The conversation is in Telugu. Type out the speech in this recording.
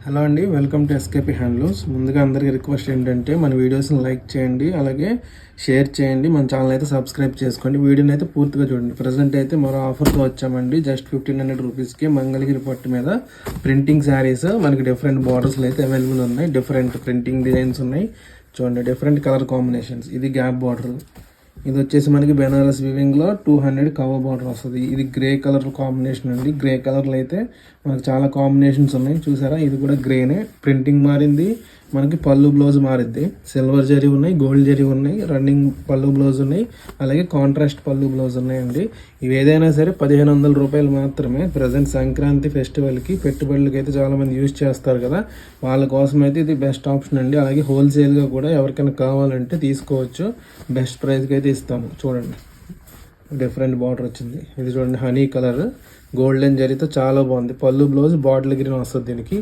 హలో అండి, వెల్కమ్ టు ఎస్కేపీ హ్యాండ్లూమ్స్. ముందుగా అందరికీ రిక్వెస్ట్ ఏంటంటే మన వీడియోస్ని లైక్ చేయండి, అలాగే షేర్ చేయండి, మన ఛానల్ అయితే సబ్స్క్రైబ్ చేసుకోండి. వీడియోని అయితే పూర్తిగా చూడండి. ప్రజెంట్ అయితే మరో ఆఫర్తో వచ్చామండి. జస్ట్ 1500 రూపీస్కి మంగళగిరి పట్టు మీద ప్రింటింగ్ శారీస్ మనకి డిఫరెంట్ బార్డర్స్లో అయితే అవైలబుల్ ఉన్నాయి. డిఫరెంట్ ప్రింటింగ్ డిజైన్స్ ఉన్నాయి. చూడండి, డిఫరెంట్ కలర్ కాంబినేషన్స్. ఇది గ్యాప్ బార్డర్, ఇది వచ్చేసి మనకి బెనారస్ వివింగ్లో 200 కవర్ బార్డర్ వస్తుంది. ఇది గ్రే కలర్ కాంబినేషన్ అండి. గ్రే కలర్లో అయితే మనకు చాలా కాంబినేషన్స్ ఉన్నాయి. చూసారా, ఇది కూడా గ్రేనే. ప్రింటింగ్ మారింది, మనకి పళ్ళు బ్లౌజ్ మారిద్ది. సిల్వర్ జరీ ఉన్నాయి, గోల్డ్ జరీ ఉన్నాయి, రన్నింగ్ పళ్ళు బ్లౌజ్ ఉన్నాయి, అలాగే కాంట్రాస్ట్ పళ్ళు బ్లౌజ్ ఉన్నాయండి. ఇవి ఏదైనా సరే 1500 రూపాయలు మాత్రమే. ప్రజెంట్ సంక్రాంతి ఫెస్టివల్కి పెట్టుబడులకి అయితే చాలామంది యూజ్ చేస్తారు కదా, వాళ్ళ కోసం అయితే ఇది బెస్ట్ ఆప్షన్ అండి. అలాగే హోల్సేల్గా కూడా ఎవరికైనా కావాలంటే తీసుకోవచ్చు. బెస్ట్ ప్రైస్కి అయితే ఇస్తాము. చూడండి, డిఫరెంట్ బార్డర్ వచ్చింది. ఇది చూడండి, హనీ కలర్ గోల్డెన్ జరీతో చాలా బాగుంది. పళ్ళు బ్లౌజ్ బాటిల్ గ్రీన్ వస్తుంది దీనికి.